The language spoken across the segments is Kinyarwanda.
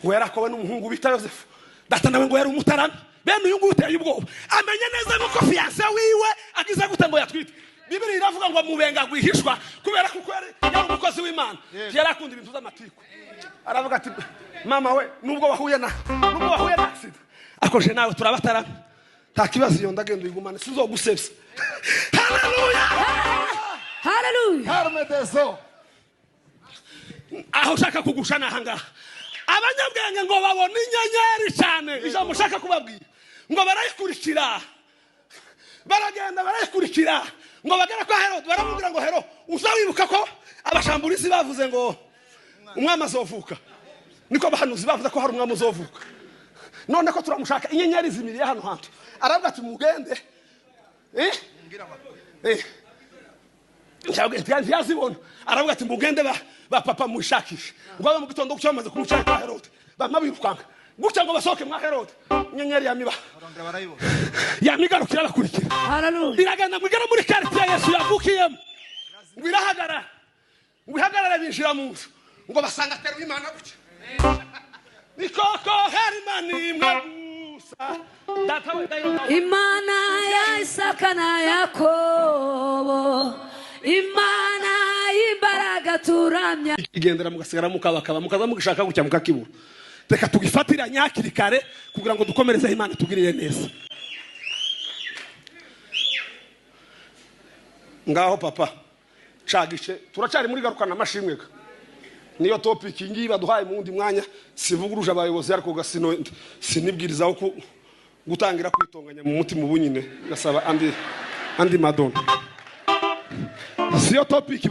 ngo yarakowe n'umuhungu bita Yosefu. Data nawe ngo yari umutarami. Bene uyu nguyu uteye ubwoba amenye neza nuko fiancé wiwe agize gute ngo yatwite. Bibiri iravuga ngo mubenga gwihishwa kubera kuko yari umukozi w'Imana. Yarakunda ibintu z'amatiko. Aravuga ati mama we nubwo wahuye na accident akoje nawe turabatarami. Nta kibazo iyo ndagenda uyigumane sizogusebya. Haleluya. Haleluya. Harmedeso. Aho shaka kugushana hangaha. Abanyabwenge ngo babone inyenyeri cyane ijambo mushaka kubabwira ngo barayikurikira baragenda barayikurikira ngo bagera kwa Herode baramubwira ngo Herode uzawibuka ko abashamburizi bavuze ngo umwami azovuka niko abahanuzi bavuze ko hari umwami uzovuka none ko turamushaka inyenyeri zimiriye hano hantu aravuga ati mugende yazibona aravuga ati mugende ba papa mushakisha ngo aba mu gitondo cyamaze kumushaka kwa Herode bamabirukanga gutya ngo basoke mwa Herode inyenyeri yamiba yamigarukira bakurikira. Haleluya. Iragenda mwigera muri quartier Yesu yavukiyemo ngo irahagarara ngo ihagarara binjira mu nzu ngo basanga atera Imana gutya nikoko Herimani imwe gusa data we Imana ya Isaka na Yakobo Imana imbaraga turamya igendera mugasigara mukabakaba mukaza mugishaka gucya mukakibura. Reka tugifatira nyakiri kare kugira ngo dukomereze Imana tugirire neza. Ngaho papa cagishe turacari muri garukana amashimwe ka niyo topic ngiyi baduhaye mu wundi mwanya sivuguruje abayobozi ariko gasino sinibwiriza uko gutangira kwitonganya mu mutima ubunyine gasaba andi madonna. Siyo topic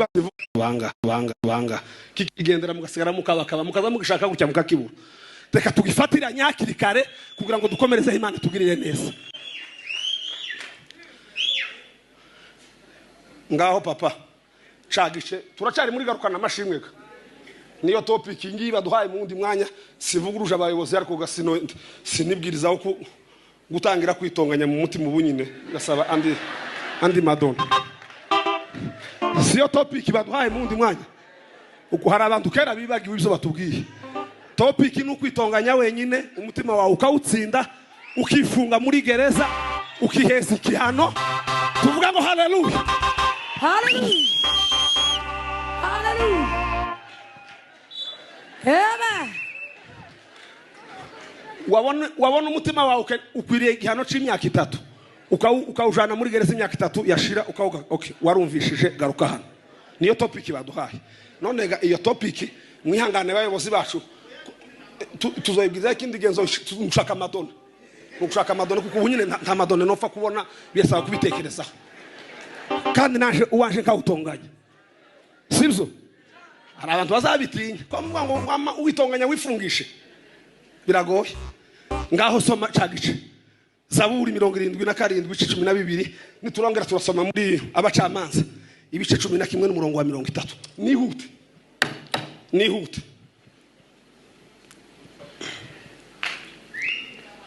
banga kigendera mugasigara mukabakaba mukaza mugishaka gucya mukakibura. Reka tugifatira nyakiri kare kugira ngo dukomereze Imana tugirire neza. Ngaho papa cagishe turacari muri garukana amashimwe ka niyo topic ngiyi baduhaye mu wundi mwanya sivuguruje abayobozi ariko gasino sinibwiriza uko gutangira kwitonganya mu mutima ubunyine gasaba andi madonna. Siyo topic baduhaye mu wundi mwanya uko hari abantu kera bibagiwe ibyo batubwiye. Topic ni ukwitonganya wenyine umutima wawe ukawutsinda ukifunga muri gereza ukiheza ikihano tuvuga ngo haleluya. Haleluya. Haleluya. Amen. Wabona umutima wawe ukwiriye igihano c'imyaka 3 ukawujana muri gereza imyaka 3 yashira ukawuga okay warumvishije garuka hano. Niyo topic baduhaye. None iyo topic mwihangane bayobozi bacu tuzoyibwiza ikindi genzo mushaka madonna. Mushaka madonna kuko ubunyine nta madonna nopfa kubona byesaba kubitekereza. Kandi naje uwanje nkawutonganya. Sibyo? Hari abantu bazabitinya. Kwa ngo uitonganya wifungishe. Biragoye. Ngaho soma cagice. Zaburi 77:12 niturongera turasoma muri abacamanza ibice 11 n'umurongo wa 30. Nihute.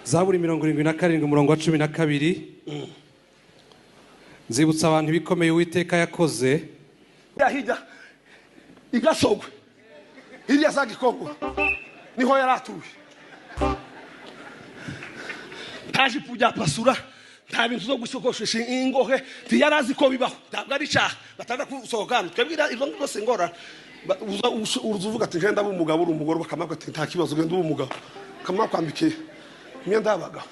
Zaburi 77 umurongo wa 12. Nzibutsa abantu bikomeye Uwiteka yakoze. Hijya igasogwe. Hirya zagikogwa. Niho yaratuye. Taje pujya pasura. Nta bintu zo gusokoshesha ingohe tiyarazi ko bibaho. Ntabwo ari cyaha. Batanga kusohokana. Twebwira izo ngose ngora. Uruvuga ati ngenda b'umugabo uri umugore bakamaka ati nta kibazo genda b'umugabo. Kamakwambike imyenda yabaga.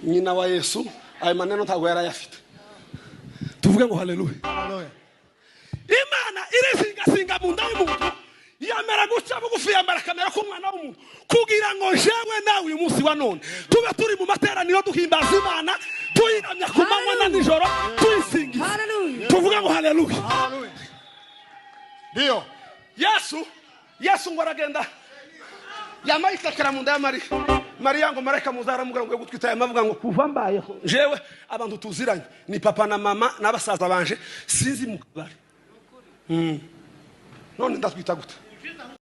Nyina wa Yesu ayo maneno ntago yarayafite. Tuvuge ngo haleluya. Haleluya. Imana irisinga mu nda y'umuntu yamera guca bugufi yambara kamera k'umwana w'umuntu kugira ngo jewe nawe uyu munsi wa none tube turi mu materaniro duhimbaza Imana tuyiramya ku manywa na nijoro tuyisingiza. Tuvuge ngo haleluya. Haleluya. Ndio. Yesu ngo aragenda yamayikakira mu nda ya Mariya ngo marayika muzara mugira ngo gutwitaye amavuga ngo kuva mbayeho jewe abantu tuziranye ni papa na mama n'abasaza banje sinzi mu kabari none ndatwita gute